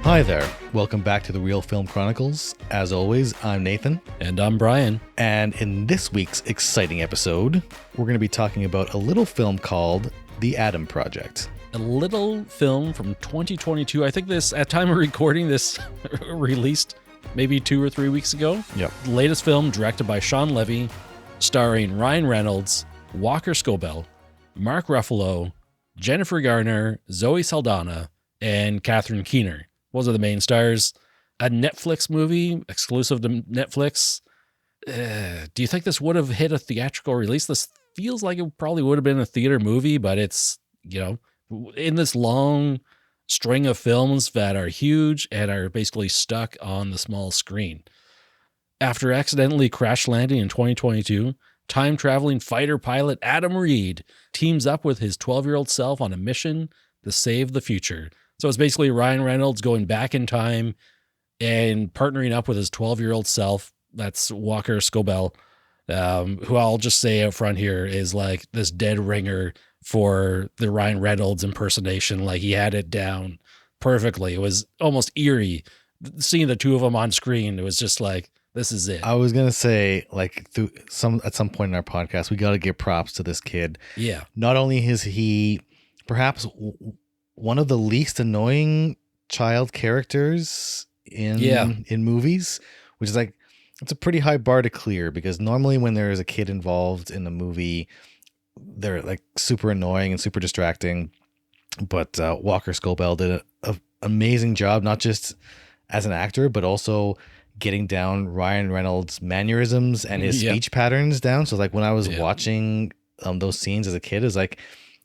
Hi there. Welcome back to the Reel Film Chronicles. As always, I'm Nathan. And I'm Brian. And in this week's exciting episode, we're going to be talking about a little film called The Adam Project. A little film from 2022. I think this, at time of recording, this released maybe 2 or 3 weeks ago. Yep. The latest film directed by Sean Levy, starring Ryan Reynolds, Walker Scobell, Mark Ruffalo, Jennifer Garner, Zoe Saldana, and Catherine Keener. Those are the main stars. A Netflix movie, exclusive to Netflix. Do you think this would have hit a theatrical release? This feels like it probably would have been a theater movie, but it's, in this long string of films that are huge and are basically stuck on the small screen. After accidentally crash landing in 2022, time-traveling fighter pilot Adam Reed teams up with his 12-year-old self on a mission to save the future. So it's basically Ryan Reynolds going back in time and partnering up with his 12-year-old self. That's Walker Scobell, who I'll just say up front here is like this dead ringer for the Ryan Reynolds impersonation. Like, he had it down perfectly. It was almost eerie seeing the two of them on screen. It was just like, this is it. I was going to say, like, at some point in our podcast, we got to give props to this kid. Yeah. Not only is he perhaps one of the least annoying child characters in movies, which is like, it's a pretty high bar to clear, because normally when there is a kid involved in a movie, they're like super annoying and super distracting. But Walker Scobell did an amazing job, not just as an actor, but also getting down Ryan Reynolds' mannerisms and his speech patterns down. So like when I was watching those scenes as a kid, it's like,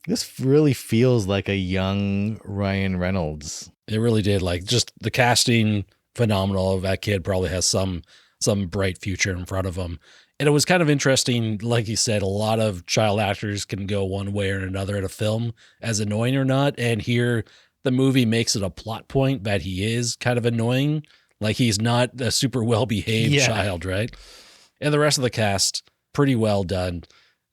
this really feels like a young Ryan Reynolds. It really did. Like, just the casting, phenomenal. That kid probably has some bright future in front of him. And it was kind of interesting. Like you said, a lot of child actors can go one way or another in a film, as annoying or not. And here the movie makes it a plot point that he is kind of annoying. Like, he's not a super well-behaved child, right? And the rest of the cast, pretty well done.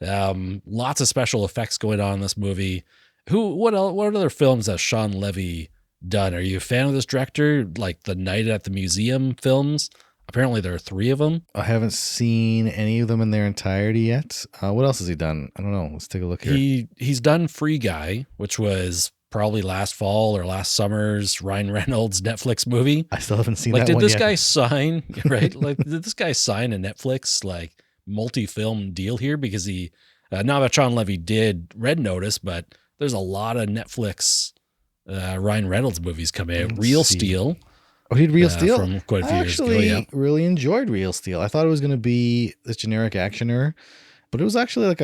Lots of special effects going on in this movie. What other films has Sean Levy done? Are you a fan of this director? Like the Night at the Museum films? Apparently there are 3 of them. I haven't seen any of them in their entirety yet. What else has he done? I don't know. Let's take a look here. He's done Free Guy, which was probably last fall or last summer's Ryan Reynolds Netflix movie. I still haven't seen that one yet. Did this guy sign a Netflix like multi-film deal here? Because he, not that Sean Levy did Red Notice, but there's a lot of Netflix Ryan Reynolds movies coming out. Real Steel. Oh, he did Real Steel? From quite a few years ago, I really enjoyed Real Steel. I thought it was going to be this generic actioner, but it was actually like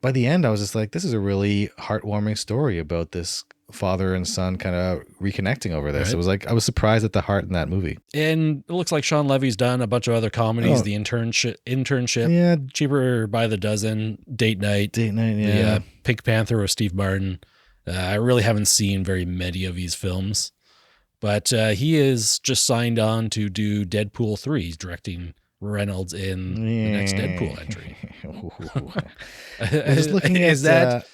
by the end, I was just like, this is a really heartwarming story about this father and son kind of reconnecting over this. Right. It was like, I was surprised at the heart in that movie. And it looks like Sean Levy's done a bunch of other comedies. The internship, Cheaper by the Dozen, Date Night, the Pink Panther with Steve Martin. I really haven't seen very many of these films, but he is just signed on to do Deadpool 3. He's directing Reynolds in the next Deadpool entry. Just looking at that.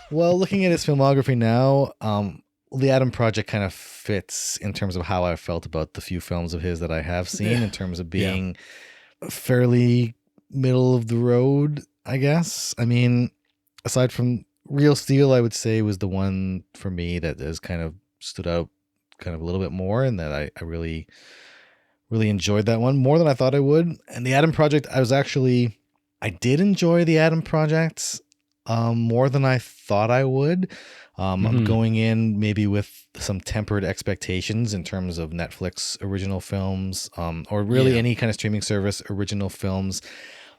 Looking at his filmography now, The Adam Project kind of fits in terms of how I felt about the few films of his that I have seen, in terms of being fairly middle of the road, I guess. I mean, aside from Real Steel, I would say was the one for me that has kind of stood out kind of a little bit more, and that I really, really enjoyed that one more than I thought I would. And The Adam Project, I did enjoy The Adam Project more than I thought I would. I'm going in maybe with some tempered expectations in terms of Netflix original films, or really any kind of streaming service original films.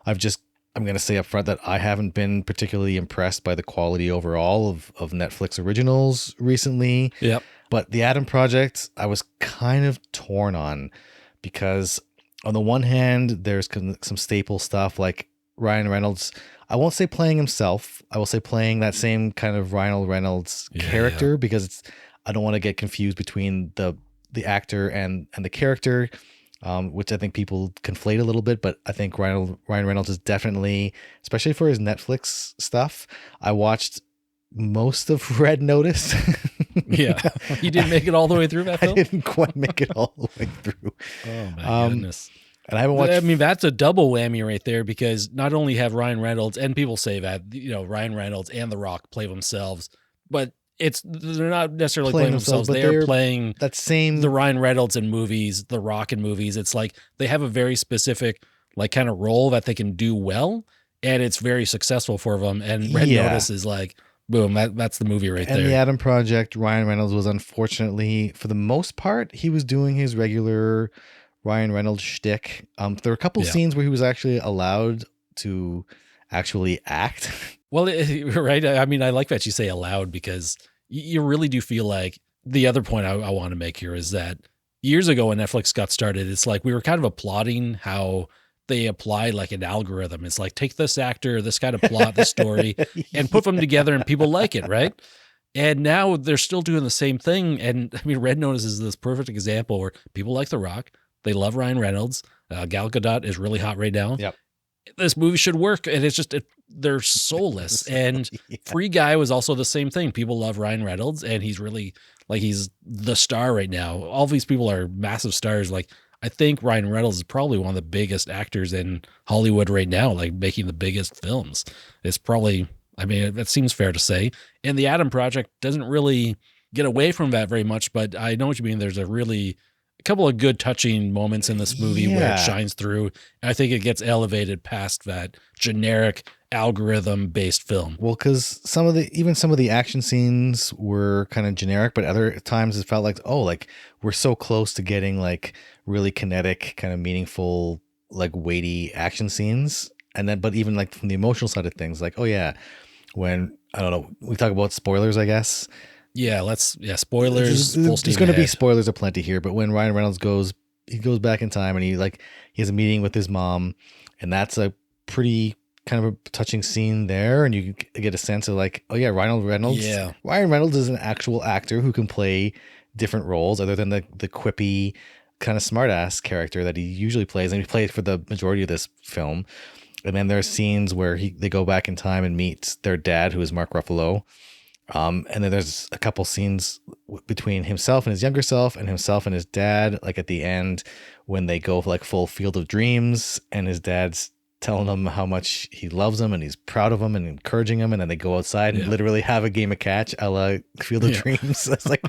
I'm going to say up front that I haven't been particularly impressed by the quality overall of Netflix originals recently. Yep. But The Adam Project, I was kind of torn on, because on the one hand, there's some staple stuff like Ryan Reynolds. I won't say playing himself. I will say playing that same kind of Ryan Reynolds character, because I don't want to get confused between the actor and the character, which I think people conflate a little bit. But I think Ryan Reynolds is definitely, especially for his Netflix stuff. I watched most of Red Notice. Yeah. You didn't make it all the way through that I film? didn't quite make it all the way through. Oh my goodness. And I haven't watched. I mean, that's a double whammy right there, because not only have Ryan Reynolds, and people say that, Ryan Reynolds and The Rock play themselves, but they're not necessarily playing themselves. but They're playing that same the Ryan Reynolds in movies, The Rock in movies. It's like they have a very specific like kind of role that they can do well, and it's very successful for them. And Red Notice is like, boom, that's the movie right there. And the Adam Project, Ryan Reynolds was unfortunately, for the most part, he was doing his regular Ryan Reynolds shtick. There were a couple scenes where he was actually allowed to actually act. Well, right. I mean, I like that you say allowed, because you really do feel like the other point I want to make here is that years ago when Netflix got started, it's like we were kind of applauding how they apply like an algorithm. It's like, take this actor, this kind of plot, this story, and put them together and people like it, right? And now they're still doing the same thing. And I mean, Red Notice is this perfect example where people like The Rock. They love Ryan Reynolds. Gal Gadot is really hot right now. Yep. This movie should work. And it's just, they're soulless. And Free Guy was also the same thing. People love Ryan Reynolds, and he's really like, he's the star right now. All these people are massive stars. Like, I think Ryan Reynolds is probably one of the biggest actors in Hollywood right now, like making the biggest films. It's probably, I mean, that seems fair to say. And the Adam Project doesn't really get away from that very much, but I know what you mean. There's a couple of good touching moments in this movie where it shines through. And I think it gets elevated past that generic algorithm based film. Well, because some of the action scenes were kind of generic, but other times it felt like, oh, like we're so close to getting like really kinetic, kind of meaningful, like weighty action scenes. And then, but even like from the emotional side of things, like, oh yeah, when, I don't know, we talk about spoilers, I guess. Yeah, spoilers. There's going to be spoilers aplenty here, but when Ryan Reynolds goes back in time and he has a meeting with his mom, and that's a pretty kind of a touching scene there, and you get a sense of like, oh yeah, Ryan Reynolds is an actual actor who can play different roles other than the quippy kind of smartass character that he usually plays, and he played for the majority of this film. And then there's scenes where they go back in time and meet their dad, who is Mark Ruffalo. And then there's a couple scenes between himself and his younger self, and himself and his dad, like at the end when they go for like full Field of Dreams, and his dad's telling him how much he loves him and he's proud of him and encouraging him, and then they go outside and literally have a game of catch a la Field of Dreams. That's like,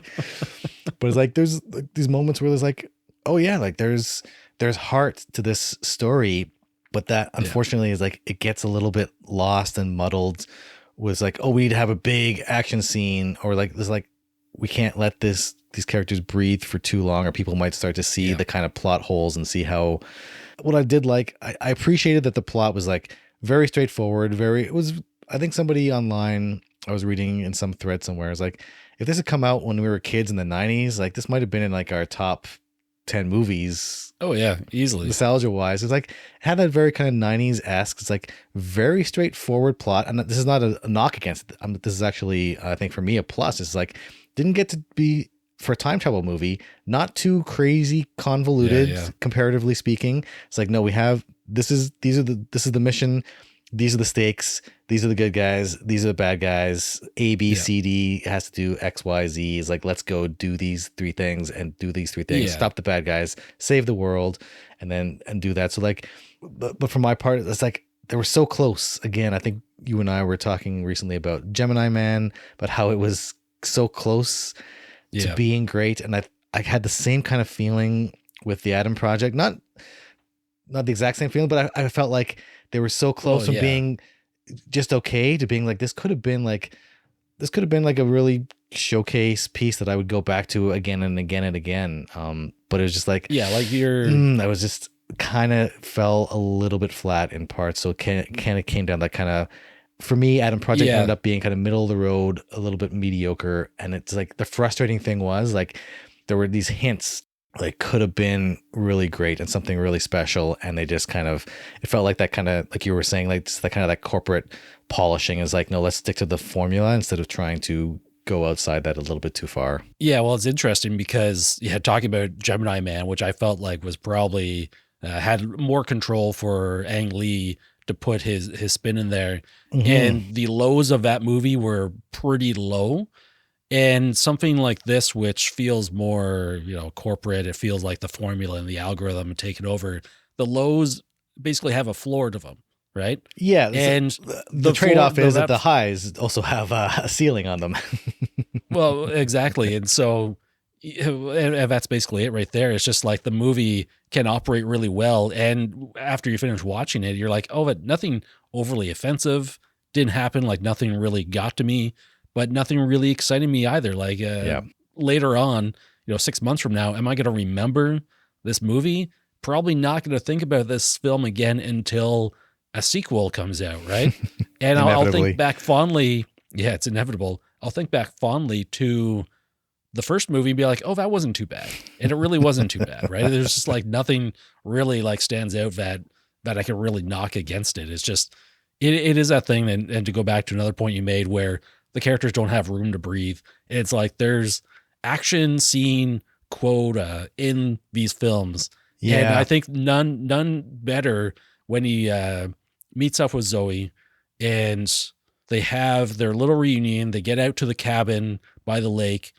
but it's like there's like these moments where there's like, oh yeah, like there's heart to this story, but that unfortunately is like it gets a little bit lost and muddled. Was like, oh, we need to have a big action scene, or like this, like we can't let these characters breathe for too long, or people might start to see the kind of plot holes and see how. What I did like, I appreciated that the plot was like very straightforward. I think somebody online, I was reading in some thread somewhere, is like, if this had come out when we were kids in the 90s, like this might have been in like our top 10 movies. Oh yeah, easily. Nostalgia wise, it's like it had that very kind of 90s-esque. It's like very straightforward plot, and this is not a knock against it. This is actually, I think for me, a plus. It's like didn't get to be, for a time travel movie, not too crazy convoluted comparatively speaking. It's like, no, we have this is the mission, these are the stakes, these are the good guys, these are the bad guys, A, B, C, D has to do X, Y, Z. Is like, let's go do these three things and do these three things, stop the bad guys, save the world, and do that. So like, but for my part, it's like they were so close. Again, I think you and I were talking recently about Gemini Man, but how it was so close to being great. And I had the same kind of feeling with the Adam Project, not the exact same feeling, but I felt like they were so close from being just okay to being like, this could have been like a really showcase piece that I would go back to again and again and again. But it was just like, I was just kind of fell a little bit flat in parts. So it kind of came down that kind of, for me, Adam Project ended up being kind of middle of the road, a little bit mediocre. And it's like, the frustrating thing was like, there were these hints like could have been really great and something really special, and they just kind of, it felt like that kind of, like you were saying, like just that kind of that corporate polishing is like, no, let's stick to the formula instead of trying to go outside that a little bit too far. Yeah, well, it's interesting because talking about Gemini Man, which I felt like was probably had more control for Ang Lee to put his spin in there, and the lows of that movie were pretty low. And something like this, which feels more, corporate, it feels like the formula and the algorithm and taking over. The lows basically have a floor to them, right? Yeah, And the trade-off is that the highs also have a ceiling on them. Well, exactly. And so and that's basically it right there. It's just like the movie can operate really well. And after you finish watching it, you're like, oh, but nothing overly offensive didn't happen. Like nothing really got to me, but nothing really excited me either. Like later on, 6 months from now, am I going to remember this movie? Probably not going to think about this film again until a sequel comes out, right? And I'll think back fondly. Yeah, it's inevitable. I'll think back fondly to the first movie and be like, oh, that wasn't too bad. And it really wasn't too bad, right? There's just like nothing really like stands out that I can really knock against it. It's just, it is that thing. And to go back to another point you made where the characters don't have room to breathe. It's like there's action scene quota in these films. Yeah. And I think none better when he meets up with Zoe and they have their little reunion. They get out to the cabin by the lake,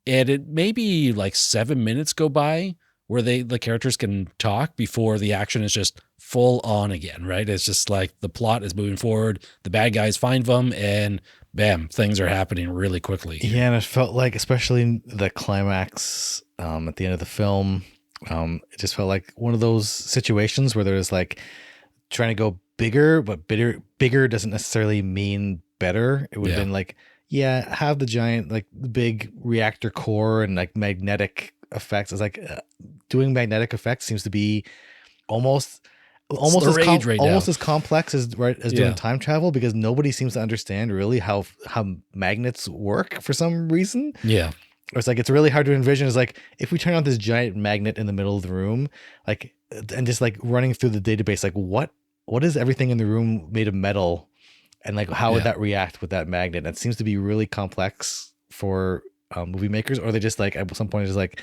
and it maybe like 7 minutes go by where the characters can talk before the action is just full on again, right? It's just like the plot is moving forward. The bad guys find them and bam, things are happening really quickly. Yeah, and it felt like, especially the climax at the end of the film, it just felt like one of those situations where there's like trying to go bigger, but bigger doesn't necessarily mean better. It would have been like, yeah, have the giant, like the big reactor core and like magnetic effects. It's like doing magnetic effects seems to be almost as complex as doing time travel, because nobody seems to understand really how magnets work for some reason. Yeah. Or it's like, it's really hard to envision. It's like, if we turn on this giant magnet in the middle of the room, like, and just like running through the database, like what is everything in the room made of metal? And like, how would that react with that magnet? And it seems to be really complex for movie makers, or they just like, at some point, it's just like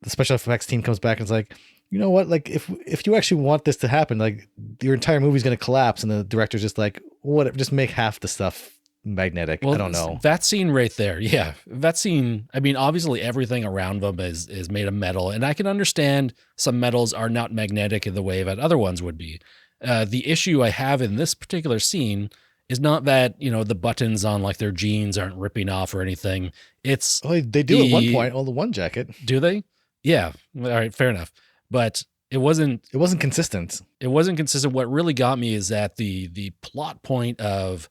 the special effects team comes back and it's like, you know what? Like if you actually want this to happen, like your entire movie is going to collapse. And the director's just like, whatever, just make half the stuff magnetic. Well, I don't know. That scene right there. Yeah. That scene. I mean, obviously everything around them is made of metal, and I can understand some metals are not magnetic in the way that other ones would be. The issue I have in this particular scene is not that, the buttons on like their jeans aren't ripping off or anything. It's they do at one point on the one jacket. Do they? Yeah. All right. Fair enough. But it wasn't consistent. It wasn't consistent. What really got me is that the plot point of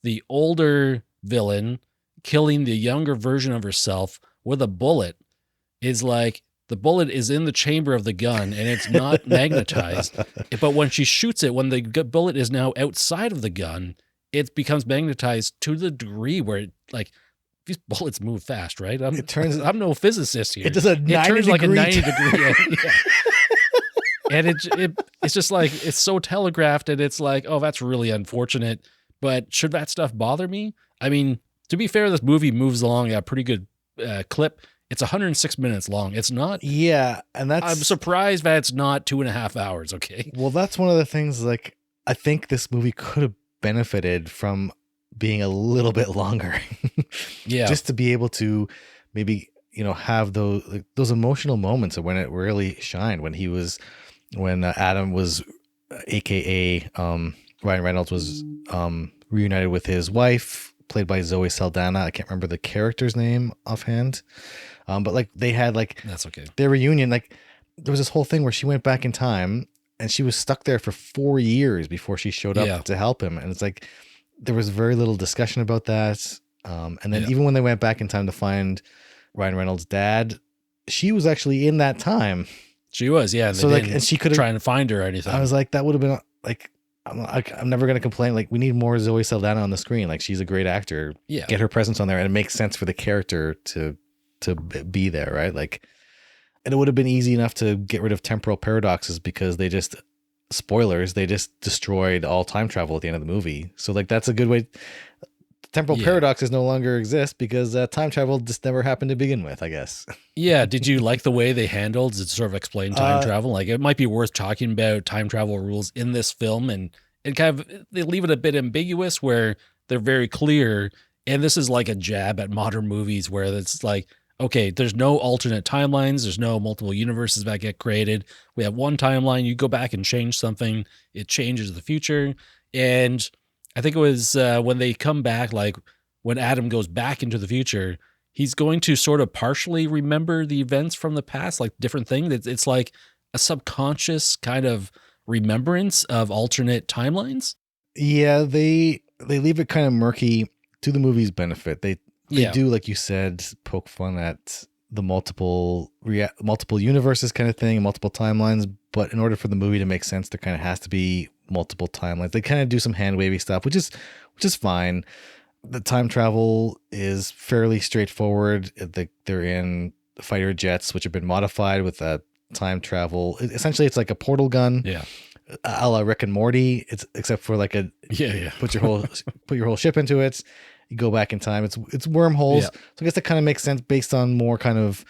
the older villain killing the younger version of herself with a bullet is like, the bullet is in the chamber of the gun and it's not magnetized. But when she shoots it, when the bullet is now outside of the gun, it becomes magnetized to the degree where it, like, these bullets move fast, right? I'm no physicist here. It does it turns like a 90 degree. Yeah. And it's just like, it's so telegraphed, and it's like, oh, that's really unfortunate. But should that stuff bother me? I mean, to be fair, this movie moves along at a pretty good clip. It's 106 minutes long. It's not. Yeah. And I'm surprised that it's not 2.5 hours. Okay. Well, that's one of the things, like, I think this movie could have benefited from being a little bit longer. Yeah. Just to be able to maybe, have those emotional moments of when it really shined, when Adam was, AKA, Ryan Reynolds was, reunited with his wife, played by Zoe Saldana. I can't remember the character's name offhand. But like they had like, that's okay, their reunion, like there was this whole thing where she went back in time and she was stuck there for 4 years before she showed up to help him. And it's like, there was very little discussion about that. And then even when they went back in time to find Ryan Reynolds' dad, she was actually in that time. She was, yeah. So like, and she could trying to find her or anything. I was like, that would have been like, I'm never going to complain. Like, we need more Zoe Saldana on the screen. Like, she's a great actor. Yeah. Get her presence on there, and it makes sense for the character to be there, right? Like, and it would have been easy enough to get rid of temporal paradoxes because they just destroyed all time travel at the end of the movie. So like, that's a good way. Temporal paradoxes no longer exist because time travel just never happened to begin with, I guess. Yeah. Did you like the way they handled to sort of explain time travel? Like, it might be worth talking about time travel rules in this film, and kind of they leave it a bit ambiguous where they're very clear And this is like a jab at modern movies where it's like, okay, there's no alternate timelines. There's no multiple universes that get created. We have one timeline. You go back and change something. It changes the future. And I think it was when they come back, like when Adam goes back into the future, he's going to sort of partially remember the events from the past, like different things. It's like a subconscious kind of remembrance of alternate timelines. Yeah, they leave it kind of murky to the movie's benefit. They do, like you said, poke fun at the multiple universes kind of thing, multiple timelines. But in order for the movie to make sense, there kind of has to be multiple timelines. They kind of do some hand wavy stuff, which is fine. The time travel is fairly straightforward. They're in fighter jets, which have been modified with a time travel. Essentially, it's like a portal gun. Yeah. A la Rick and Morty. It's except for like put your whole ship into it. You go back in time. It's wormholes. Yeah. So I guess that kind of makes sense based on more kind of,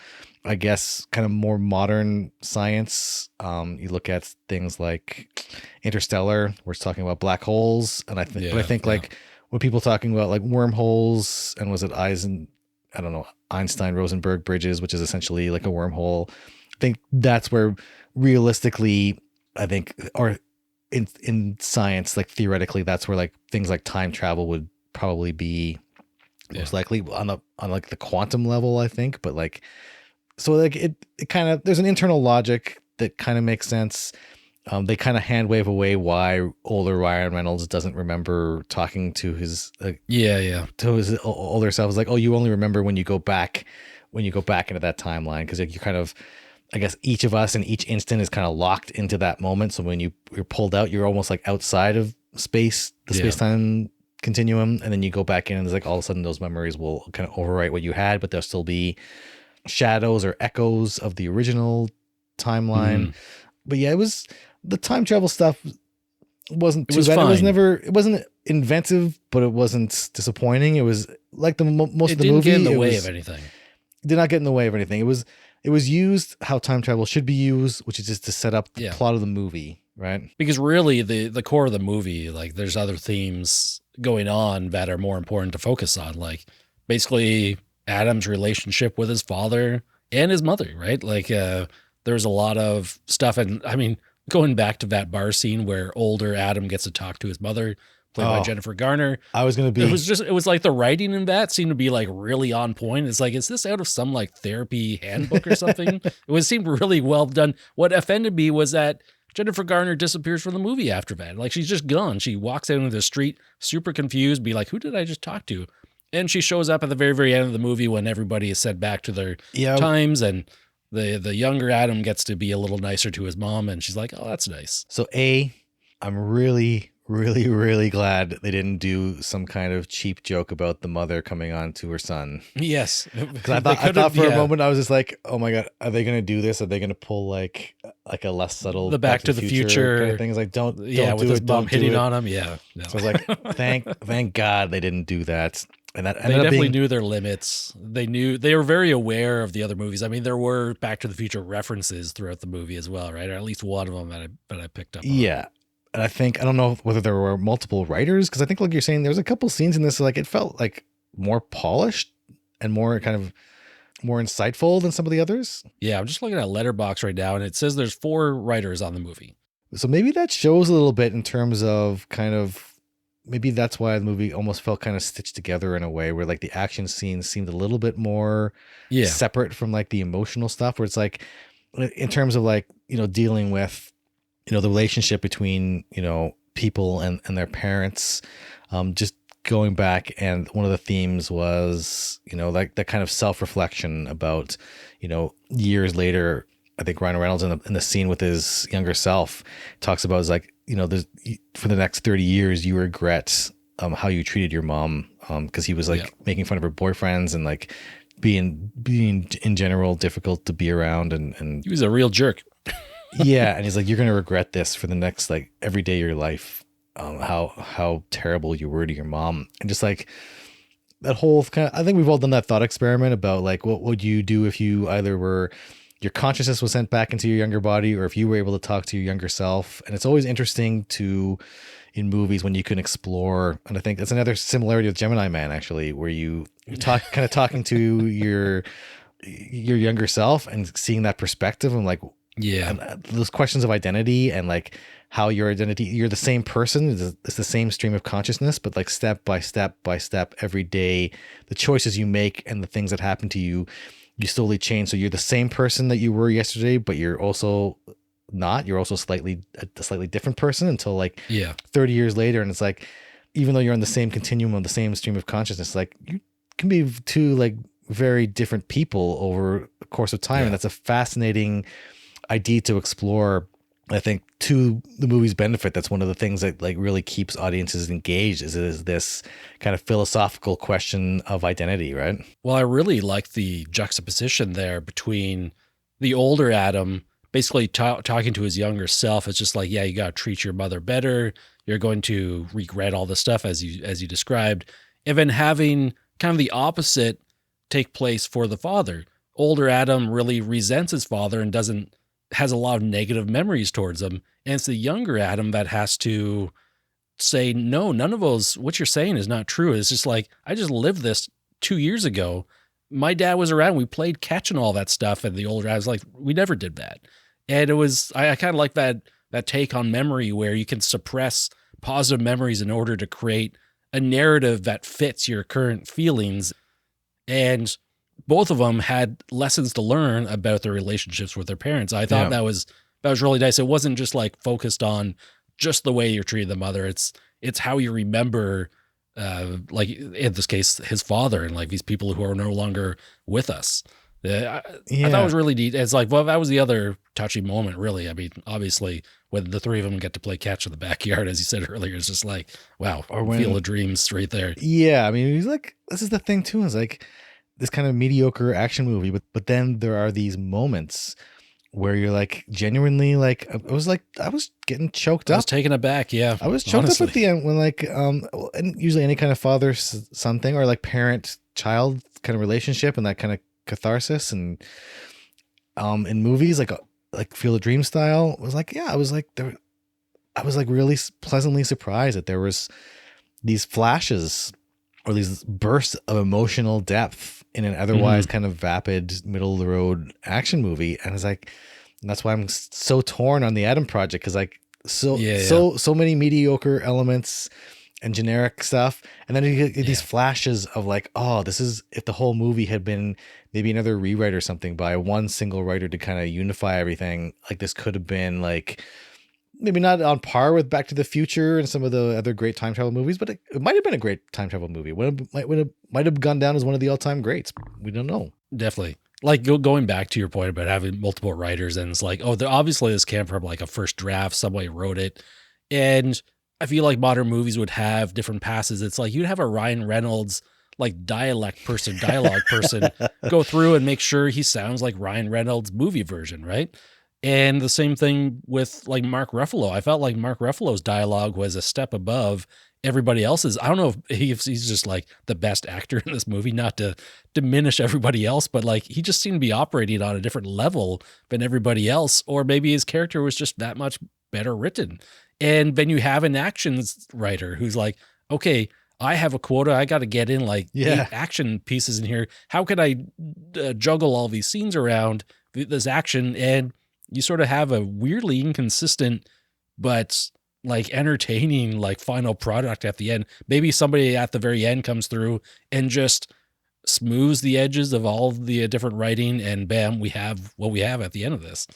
I guess, kind of more modern science. You look at things like Interstellar, where it's talking about black holes, and I think like when people talking about like wormholes, and was it Einstein Rosenberg bridges, which is essentially like a wormhole. I think that's where realistically, I think, or in science, like theoretically, that's where like things like time travel would probably be most likely on like the quantum level, I think. But like, so like it kind of, there's an internal logic that kind of makes sense. They kind of hand wave away why older Ryan Reynolds doesn't remember talking to his to his older self. It's like, oh, you only remember when you go back into that timeline, because like you kind of, I guess each of us in each instant is kind of locked into that moment. So when you're pulled out, you're almost like outside of space, the space-time continuum. And then you go back in and it's like all of a sudden those memories will kind of overwrite what you had, but there'll still be shadows or echoes of the original timeline. But yeah, the time travel stuff wasn't too bad. Fine. It wasn't inventive, but it wasn't disappointing. It was like most of the movie. It didn't get in the way of anything. Did not get in the way of anything. It was used how time travel should be used, which is just to set up the plot of the movie, right? Because really the core of the movie, like there's other themes going on that are more important to focus on. Like basically Adam's relationship with his father and his mother, right? Like there's a lot of stuff. And I mean, going back to that bar scene where older Adam gets to talk to his mother, played by Jennifer Garner. It was like the writing in that seemed to be like really on point. It's like, is this out of some like therapy handbook or something? It seemed really well done. What offended me was that Jennifer Garner disappears from the movie after that. Like she's just gone. She walks out into the street, super confused, be like, who did I just talk to? And she shows up at the very, very end of the movie when everybody is sent back to their times, and the younger Adam gets to be a little nicer to his mom, and she's like, oh, that's nice. So I'm really, really, really glad they didn't do some kind of cheap joke about the mother coming on to her son. Yes. Because I thought for a moment, I was just like, oh my God, are they going to do this? Are they going to pull like a less subtle the Back to the Future kind of thing? It's like, don't with do his it, mom don't hitting do it. on him. Yeah. No. So I was like, thank God they didn't do that. And that they definitely knew their limits. They were very aware of the other movies. I mean, there were Back to the Future references throughout the movie as well, right? Or at least one of them that I picked up on. Yeah. And I don't know whether there were multiple writers, because I think like you're saying, there's a couple scenes in this, like it felt like more polished and more kind of more insightful than some of the others. Yeah, I'm just looking at Letterboxd right now, and it says there's 4 writers on the movie. So maybe that shows a little bit in terms of kind of, maybe that's why the movie almost felt kind of stitched together in a way where like the action scenes seemed a little bit more separate from like the emotional stuff, where it's like in terms of like, dealing with, the relationship between, people and their parents, just going back. And one of the themes was, like that kind of self-reflection about, years later. I think Ryan Reynolds in the scene with his younger self talks about is like, there's, for the next 30 years, you regret how you treated your mom, because he was like making fun of her boyfriends and like being in general difficult to be around, and he was a real jerk. Yeah, and he's like, you're gonna regret this for the next like every day of your life, how terrible you were to your mom, and just like that whole kind of, I think we've all done that thought experiment about like what would you do if you either were your consciousness was sent back into your younger body, or if you were able to talk to your younger self. And it's always interesting in movies when you can explore, and I think that's another similarity with Gemini Man, actually, where you talk kind of talking to your younger self and seeing that perspective and like, and those questions of identity and like how your identity, you're the same person, it's the same stream of consciousness, but like step by step by step, every day, the choices you make and the things that happen to you, you slowly change. So you're the same person that you were yesterday, but you're also not, you're also a slightly different person until like 30 years later. And it's like, even though you're on the same continuum of the same stream of consciousness, like you can be two like very different people over the course of time. And that's a fascinating idea to explore. I think to the movie's benefit, that's one of the things that like really keeps audiences engaged is this kind of philosophical question of identity, right? Well, I really like the juxtaposition there between the older Adam basically talking to his younger self. It's just like, yeah, you got to treat your mother better. You're going to regret all this stuff as you described. And then having kind of the opposite take place for the father. Older Adam really resents his father and has a lot of negative memories towards him. And it's the younger Adam that has to say, no, none of those, what you're saying is not true. It's just like, I just lived this 2 years ago. My dad was around. We played catch and all that stuff. And the older Adam's like, we never did that. And it was, I kind of like that take on memory where you can suppress positive memories in order to create a narrative that fits your current feelings. And both of them had lessons to learn about their relationships with their parents. I thought that was really nice. It wasn't just like focused on just the way you're treating the mother. It's how you remember, like in this case, his father and like these people who are no longer with us. I thought it was really neat. It's like, well, that was the other touchy moment, really. I mean, obviously, when the three of them get to play catch in the backyard, as you said earlier, it's just like, wow, Field of Dreams right there. Yeah, I mean, he's like, this is the thing too. Is like this kind of mediocre action movie, but then there are these moments where you're like genuinely like, I was getting choked up. I was taken aback. Yeah, I was choked up at the end when like, and usually any kind of father son thing or like parent child kind of relationship and that kind of catharsis and in movies like Field of Dreams style was like, I was like really pleasantly surprised that there was these flashes or these bursts of emotional depth in an otherwise kind of vapid middle of the road action movie. And it's like, that's why I'm so torn on the Adam Project, because like so many mediocre elements and generic stuff, and then you get these flashes of like, oh, this is, if the whole movie had been maybe another rewrite or something by one single writer to kind of unify everything, like this could have been like maybe not on par with Back to the Future and some of the other great time travel movies, but it might have been a great time travel movie. Might have gone down as one of the all-time greats. We don't know. Definitely. Like going back to your point about having multiple writers, and it's like, oh, obviously this came from like a first draft, somebody wrote it, and I feel like modern movies would have different passes. It's like you'd have a Ryan Reynolds like dialogue person go through and make sure he sounds like Ryan Reynolds movie version, right? And the same thing with like Mark Ruffalo. I felt like Mark Ruffalo's dialogue was a step above everybody else's. I don't know if he's just like the best actor in this movie, not to diminish everybody else, but like he just seemed to be operating on a different level than everybody else, or maybe his character was just that much better written. And then you have an actions writer who's like, okay, I have a quota. I got to get in like 8 action pieces in here. How can I juggle all these scenes around this action? And you sort of have a weirdly inconsistent, but like entertaining, like final product at the end. Maybe somebody at the very end comes through and just smooths the edges of all the different writing, and bam, we have what we have at the end of this.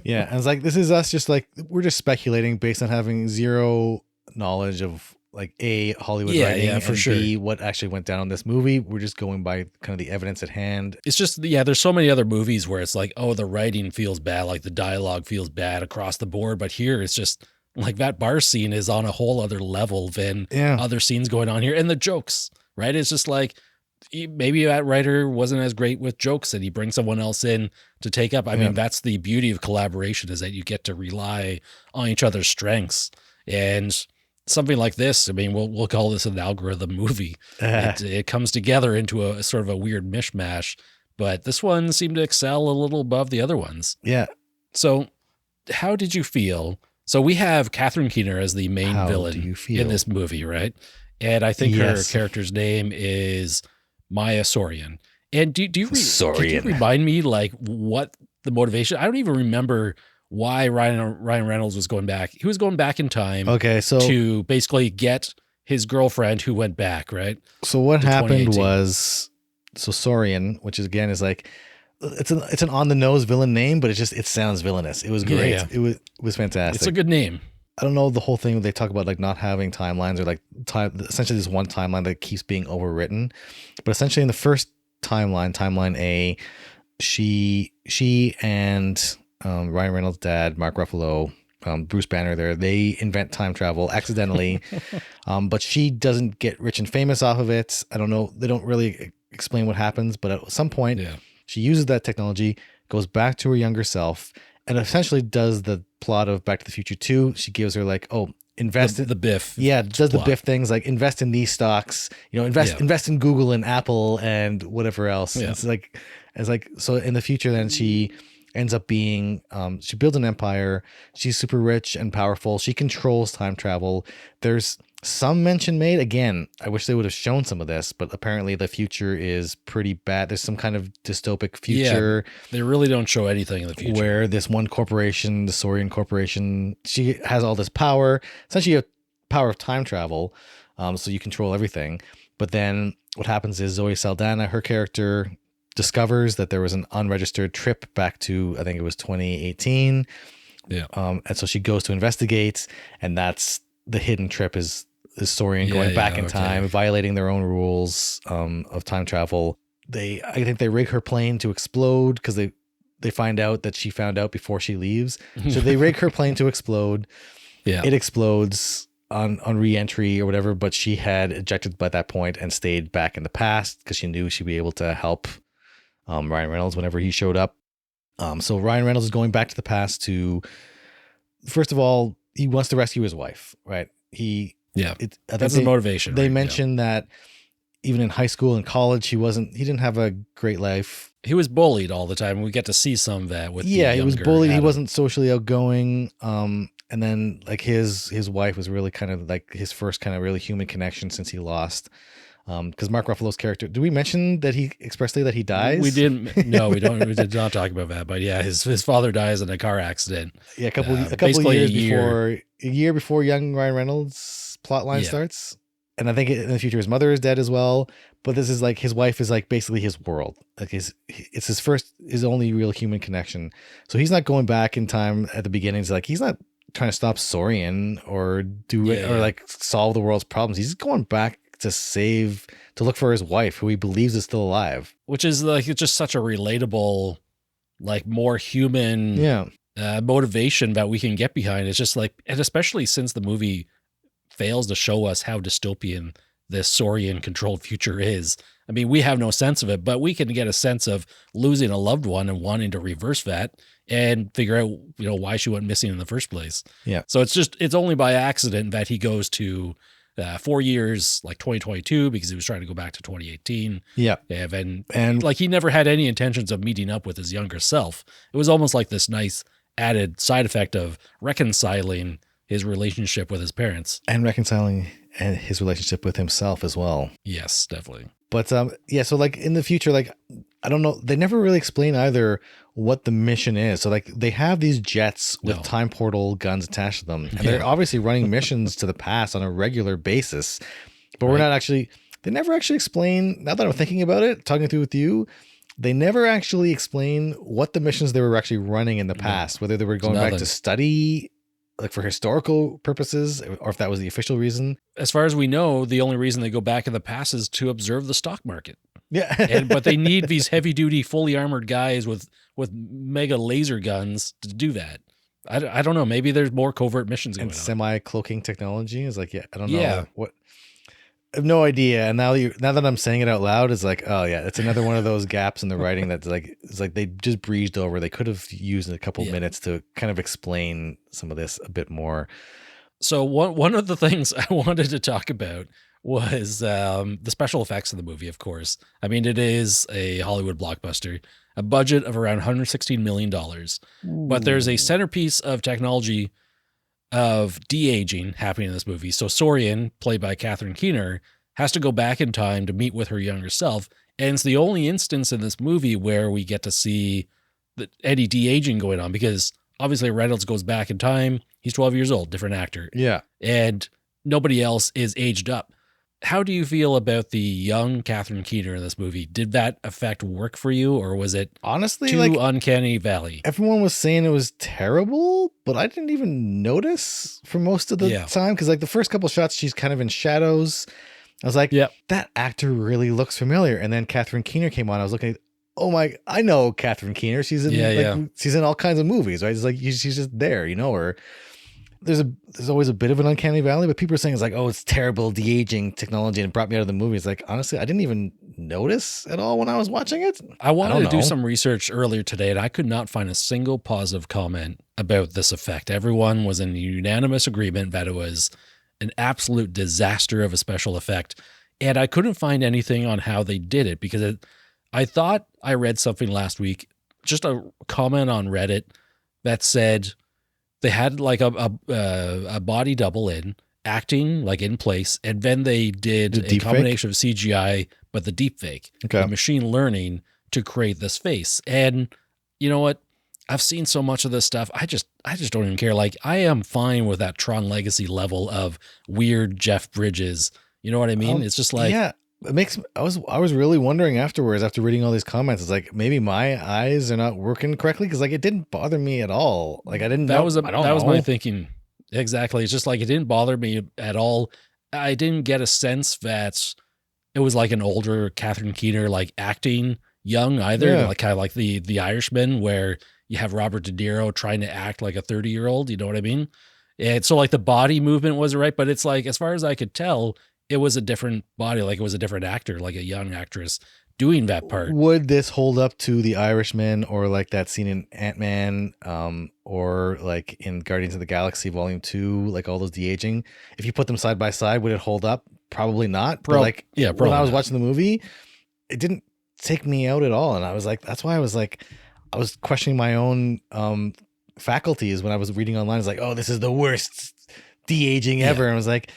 Yeah. And it's like, this is us just like, we're just speculating based on having zero knowledge of like A, Hollywood writing, and B, what actually went down in this movie. We're just going by kind of the evidence at hand. It's just, there's so many other movies where it's like, oh, the writing feels bad, like the dialogue feels bad across the board. But here it's just like that bar scene is on a whole other level than other scenes going on here. And the jokes, right? It's just like, maybe that writer wasn't as great with jokes and he brings someone else in to take up. I mean, that's the beauty of collaboration, is that you get to rely on each other's strengths. And something like this, I mean, we'll call this an algorithm movie. It comes together into a sort of a weird mishmash, but this one seemed to excel a little above the other ones. Yeah. So how did you feel? So we have Catherine Keener as the main How do villain you feel? in this movie, right? And I think her Yes. character's name is Maya Sorian. And can you Sorian. remind me like what the motivation? I don't even remember why Ryan Reynolds was going back. He was going back in time Okay, so to basically get his girlfriend who went back, right? so what to happened 2018. was, so Sorian, which is again is like, it's an on the nose villain name, but it sounds villainous. It was great. Yeah. It was fantastic. It's a good name. I don't know the whole thing they talk about like not having timelines or like essentially this one timeline that keeps being overwritten. But essentially in the first timeline A, she and Ryan Reynolds' dad, Mark Ruffalo, Bruce Banner they invent time travel accidentally. But she doesn't get rich and famous off of it. I don't know. They don't really explain what happens, but at some point she uses that technology, goes back to her younger self, and essentially does the plot of Back to the Future 2. She gives her like, invest in the Biff. Yeah, does plot. the Biff things like invest in these stocks, invest in Google and Apple and whatever else. Yeah. It's like so in the future then she ends up being she builds an empire. She's super rich and powerful. She controls time travel. There's some mention made, again, I wish they would have shown some of this, but apparently the future is pretty bad. There's some kind of dystopic future. Yeah, they really don't show anything in the future. Where this one corporation, the Saurian Corporation, she has all this power. Essentially, you have power of time travel, so you control everything. But then what happens is Zoe Saldana, her character, discovers that there was an unregistered trip back to, I think it was 2018. Yeah. And so she goes to investigate, and that's the hidden trip is Saurian going back in time, violating their own rules of time travel. I think they rig her plane to explode because they find out that she found out before she leaves. So they rig her plane to explode. Yeah. It explodes on re-entry or whatever, but she had ejected by that point and stayed back in the past because she knew she'd be able to help Ryan Reynolds whenever he showed up. So Ryan Reynolds is going back to the past to, first of all, he wants to rescue his wife, right? That's the motivation. They mentioned that even in high school and college, he didn't have a great life. He was bullied all the time. We get to see some of that with he was bullied. Adam. He wasn't socially outgoing. And then like his wife was really kind of like his first kind of really human connection since he lost. Because Mark Ruffalo's character, did we mention that he expressly that he dies? We didn't. No, we don't. We did not talk about that. But yeah, his father dies in a car accident. Yeah, a couple years a year before young Ryan Reynolds' plotline starts. And I think in the future his mother is dead as well. But this is like his wife is like basically his world. Like it's his only real human connection. So he's not going back in time at the beginning. He's not trying to stop Saurian or do it or like solve the world's problems. He's going back to look for his wife, who he believes is still alive. Which is like, it's just such a relatable, like more human motivation that we can get behind. It's just like, and especially since the movie fails to show us how dystopian this Saurian controlled future is. I mean, we have no sense of it, but we can get a sense of losing a loved one and wanting to reverse that and figure out, why she went missing in the first place. Yeah. So it's only by accident that he goes to 4 years, like 2022, because he was trying to go back to 2018. Yeah. And like he never had any intentions of meeting up with his younger self. It was almost like this nice added side effect of reconciling his relationship with his parents. And reconciling his relationship with himself as well. Yes, definitely. But so like in the future, like I don't know, they never really explain either what the mission is. So like they have these jets with time portal guns attached to them, and they're obviously running missions to the past on a regular basis. But they never actually explain, now that I'm thinking about it, talking through with you, they never actually explain what the missions they were actually running in the past, whether they were going back to study like for historical purposes, or if that was the official reason. As far as we know, the only reason they go back in the past is to observe the stock market. Yeah. But they need these heavy duty, fully armored guys with mega laser guns to do that. I don't know. Maybe there's more covert missions going on. Semi-cloaking technology is like, I don't know what. I have no idea. And now that I'm saying it out loud, it's like, oh yeah, it's another one of those gaps in the writing that's like, it's like they just breezed over. They could have used a couple minutes to kind of explain some of this a bit more. So one of the things I wanted to talk about was the special effects of the movie, of course. I mean, it is a Hollywood blockbuster, a budget of around $116 million. But there's a centerpiece of technology of de-aging happening in this movie. So Sorian, played by Catherine Keener, has to go back in time to meet with her younger self. And it's the only instance in this movie where we get to see any de-aging going on, because obviously Reynolds goes back in time. He's 12 years old, different actor. Yeah. And nobody else is aged up. How do you feel about the young Catherine Keener in this movie? Did that effect work for you, or was it honestly too uncanny valley? Everyone was saying it was terrible, but I didn't even notice for most of the time, because like the first couple shots, she's kind of in shadows. I was like, that actor really looks familiar. And then Catherine Keener came on. I was looking at, oh my, I know Catherine Keener. She's in she's in all kinds of movies, right? It's like she's just there, or there's always a bit of an uncanny valley, but people are saying it's like, oh, it's terrible de-aging technology and it brought me out of the movie. It's like, honestly, I didn't even notice at all when I was watching it. I wanted to do some research earlier today, and I could not find a single positive comment about this effect. Everyone was in unanimous agreement that it was an absolute disaster of a special effect. And I couldn't find anything on how they did it, because I thought I read something last week, just a comment on Reddit that said they had like a body double acting like in place, and then they did a combination of CGI, but the deep fake, machine learning to create this face. And you know what? I've seen so much of this stuff. I just don't even care. Like, I am fine with that Tron Legacy level of weird Jeff Bridges. You know what I mean? It's just like, it makes, I was really wondering afterwards, after reading all these comments, it's like, maybe my eyes are not working correctly. Cause like, it didn't bother me at all. Like I didn't, that was my thinking. Exactly. It's just like, it didn't bother me at all. I didn't get a sense that it was like an older Catherine Keener, like acting young either. Like kind of like the Irishman, where you have Robert De Niro trying to act like a 30-year-old. You know what I mean? And so like the body movement was right, but it's like, as far as I could tell, it was a different body. Like it was a different actor, like a young actress doing that part. Would this hold up to The Irishman, or like that scene in Ant-Man, or like in Guardians of the Galaxy Volume 2, like all those de-aging? If you put them side by side, would it hold up? Probably not. But like, when I was watching the movie, it didn't take me out at all. And I was like, that's why I was like, I was questioning my own faculties when I was reading online. It's like, oh, this is the worst de-aging ever. And I was like,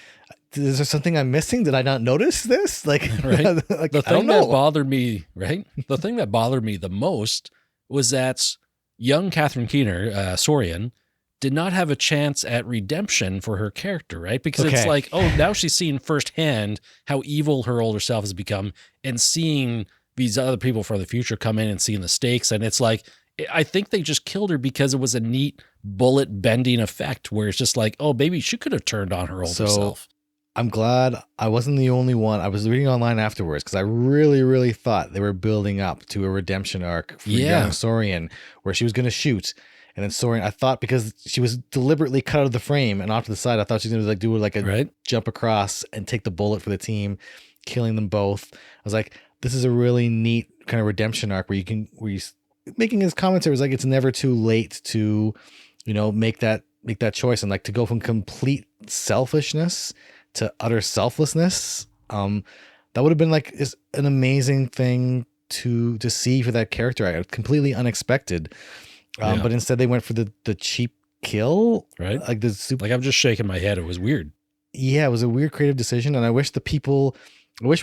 is there something I'm missing? Did I not notice this? Like, right? Like the thing that bothered me, right? The thing that bothered me the most was that young Catherine Keener, Sorian, did not have a chance at redemption for her character, right? Because it's like, oh, now she's seeing firsthand how evil her older self has become, and seeing these other people from the future come in and seeing the stakes. And it's like, I think they just killed her because it was a neat bullet bending effect where it's just like, oh, maybe she could have turned on her older self. I'm glad I wasn't the only one. I was reading online afterwards because I really, really thought they were building up to a redemption arc for young Sorian, where she was going to shoot. And then Sorian, I thought, because she was deliberately cut out of the frame and off to the side, I thought she was going to like do like a jump across and take the bullet for the team, killing them both. I was like, this is a really neat kind of redemption arc where he's making his commentary was like, it's never too late to, make that choice, and like to go from complete selfishness to utter selflessness. That would have been like an amazing thing to see for that character. Completely unexpected. But instead they went for the cheap kill, right? Like like I'm just shaking my head. It was weird. Yeah, it was a weird creative decision, and I wish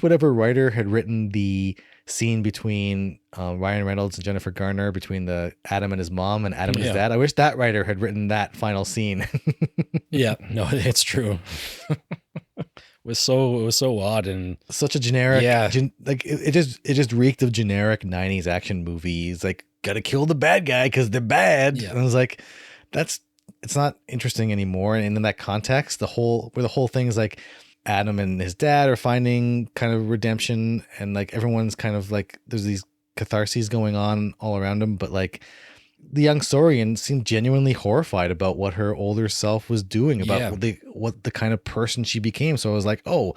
whatever writer had written the scene between Ryan Reynolds and Jennifer Garner, between the Adam and his mom and Adam and his dad, I wish that writer had written that final scene. Yeah, no, it's true. It was so odd and such a generic. Yeah, like it just reeked of generic 90s action movies. Like, gotta kill the bad guy because they're bad. Yeah. And I was like, it's not interesting anymore. And in that context, the whole thing is like Adam and his dad are finding kind of redemption, and like everyone's kind of like, there's these catharses going on all around them, but like the young Sorian seemed genuinely horrified about what her older self was doing, about what the kind of person she became. So I was like, oh,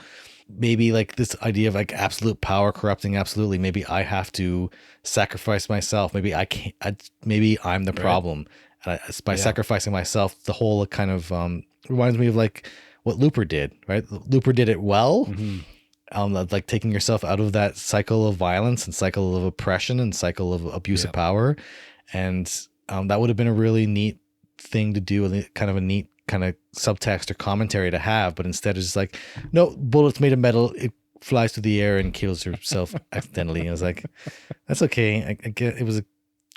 maybe like this idea of like absolute power corrupting absolutely. Maybe I have to sacrifice myself. Maybe I can't. Maybe I'm the problem. And by sacrificing myself, the whole kind of reminds me of like what Looper did, right? Looper did it well. Mhm. Like taking yourself out of that cycle of violence and cycle of oppression and cycle of abuse of power. And that would have been a really neat thing to do, and kind of a neat kind of subtext or commentary to have. But instead it's just like, no, bullets made of metal, it flies through the air and kills herself accidentally. And I was like, that's okay. I get it was a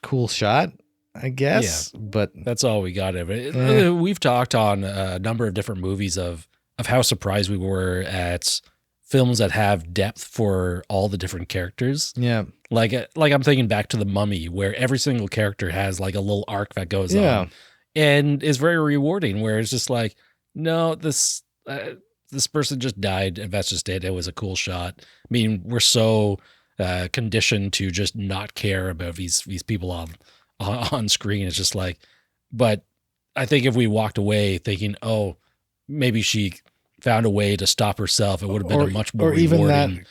cool shot, I guess, but that's all we got of it. We've talked on a number of different movies of how surprised we were at films that have depth for all the different characters. Yeah. Like I'm thinking back to The Mummy, where every single character has like a little arc that goes on and is very rewarding, where it's just like, no, this person just died and that's just it. It was a cool shot. I mean, we're so conditioned to just not care about these people on screen. It's just like, but I think if we walked away thinking, oh, maybe she found a way to stop herself, it would have been a much more rewarding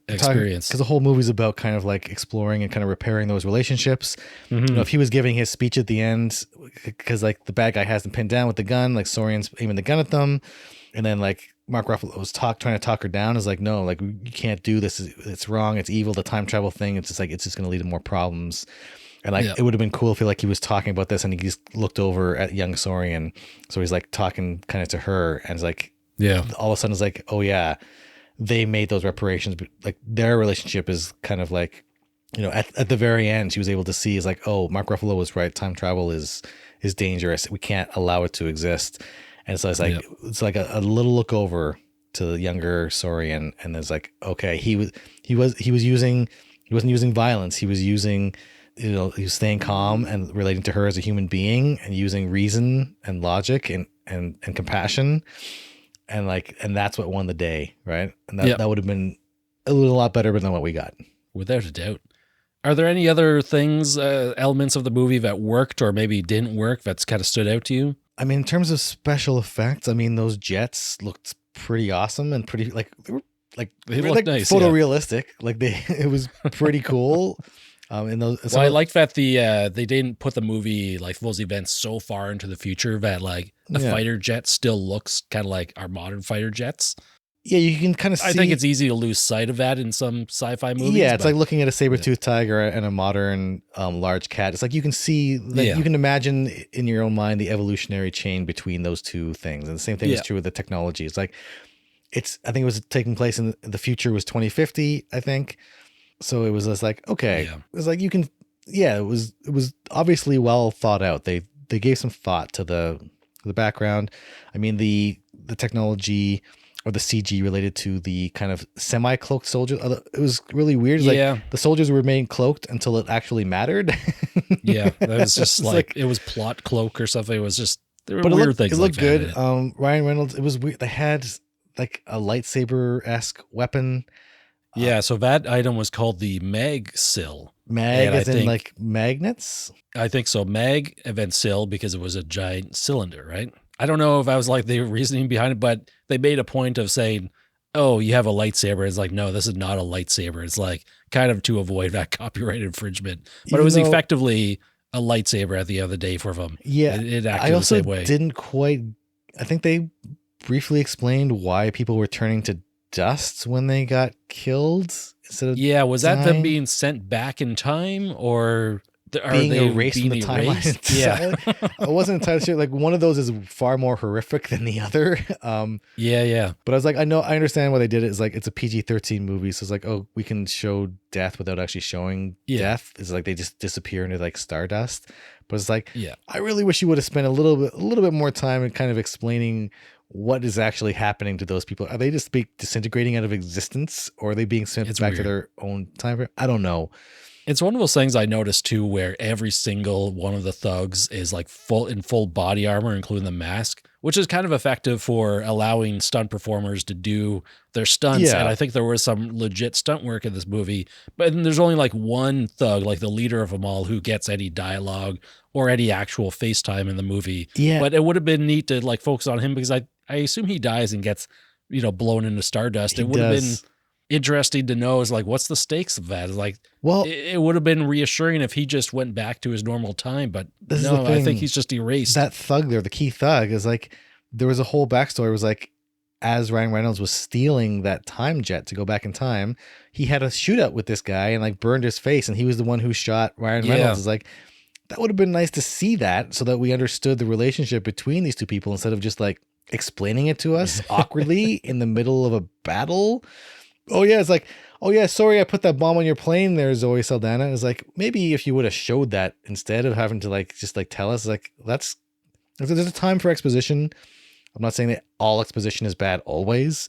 experience. Because the whole movie's about kind of like exploring and kind of repairing those relationships. You know, if he was giving his speech at the end, because like the bad guy has them pinned down with the gun, like Sorian's aiming the gun at them, and then like Mark Ruffalo was trying to talk her down, is like, no, like you can't do this. It's wrong. It's evil. The time travel thing. It's just like, it's just going to lead to more problems. And like, it would have been cool if he was talking about this and he just looked over at young Sorian. So he's like talking kind of to her, and it's like, all of a sudden it's like, oh yeah, they made those reparations, but like their relationship is kind of like, you know, at the very end, she was able to see is like, oh, Mark Ruffalo was right. Time travel is dangerous. We can't allow it to exist. And so it's like, it's like a little look over to the younger Sorian, and it's like, okay, he wasn't using violence. He was using, you know, he was staying calm and relating to her as a human being and using reason and logic and compassion. And like, and that's what won the day. Right. And that would have been a lot better than what we got. Without a doubt. Are there any other things, elements of the movie that worked or maybe didn't work that's kind of stood out to you? I mean, in terms of special effects, I mean, those jets looked pretty awesome and pretty like, they were like nice, photorealistic. Like it was pretty cool. In those, I like that they didn't put the movie, like those events so far into the future that like the fighter jet still looks kind of like our modern fighter jets. Yeah, you can kind of see. I think it's easy to lose sight of that in some sci-fi movies. Yeah, it's like looking at a saber-toothed tiger and a modern large cat. It's like you can see, like you can imagine in your own mind the evolutionary chain between those two things. And the same thing is true with the technology. It's like, I think it was taking place in the future was 2050, I think. So it was just like, okay, it was like, you can, it was obviously well thought out. They gave some thought to the background. I mean, the technology or the CG related to the kind of semi-cloaked soldiers. It was really weird. Like the soldiers were made cloaked until it actually mattered. That was just like it was plot cloak or something. It was just, there were weird things. It looked like good. Ryan Reynolds, it was weird. They had like a lightsaber-esque weapon. So that item was called the Mag Sill. Mag as in like magnets? I think so. Mag and then Sill because it was a giant cylinder, right? I don't know if that was like the reasoning behind it, but they made a point of saying, oh, you have a lightsaber. It's like, no, this is not a lightsaber. It's like kind of to avoid that copyright infringement. But it was effectively a lightsaber at the end of the day for them. Yeah. It acted the same way. I think they briefly explained why people were turning to dust when they got killed instead of was that them being sent back in time or being erased from the timeline? I wasn't entirely sure. Like one of those is far more horrific than the other. But I was like, I understand why they did it. It's like it's a PG-13 movie, so it's like, oh, we can show death without actually showing death. It's like they just disappear into like stardust. But it's like, I really wish you would have spent a little bit more time in kind of explaining what is actually happening to those people. Are they just disintegrating out of existence, or are they being sent back to their own time? I don't know. It's one of those things I noticed too, where every single one of the thugs is like full body armor, including the mask, which is kind of effective for allowing stunt performers to do their stunts. And I think there was some legit stunt work in this movie, but there's only like one thug, like the leader of them all, who gets any dialogue or any actual face time in the movie. Yeah. But it would have been neat to like focus on him because I assume he dies and gets, blown into stardust. It would have been interesting to know is like, what's the stakes of that? It's like, well, it would have been reassuring if he just went back to his normal time, but no, I think he's just erased. That thug there, the key thug, is like, there was a whole backstory. It was like, as Ryan Reynolds was stealing that time jet to go back in time, he had a shootout with this guy and like burned his face, and he was the one who shot Ryan Reynolds. It's like, that would have been nice to see that so that we understood the relationship between these two people instead of just like explaining it to us awkwardly in the middle of a battle. Oh yeah, it's like, oh yeah, sorry, I put that bomb on your plane there, Zoe Saldana. It's like, maybe if you would have showed that instead of having to like just like tell us, like, there's a time for exposition. I'm not saying that all exposition is bad always,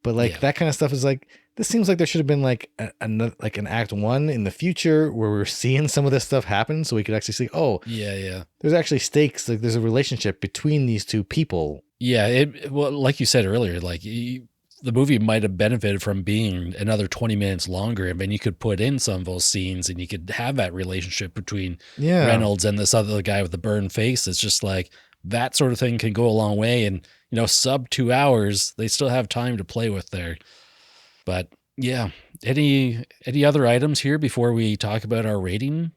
but like that kind of stuff is like, this seems like there should have been like an act 1 in the future where we're seeing some of this stuff happen, so we could actually see, oh yeah, there's actually stakes, like there's a relationship between these two people. Yeah, well, like you said earlier, like the movie might have benefited from being another 20 minutes longer, and then you could put in some of those scenes and you could have that relationship between Reynolds and this other guy with the burned face. It's just like that sort of thing can go a long way. And, you know, sub 2 hours, they still have time to play with there. But yeah, any other items here before we talk about our ratings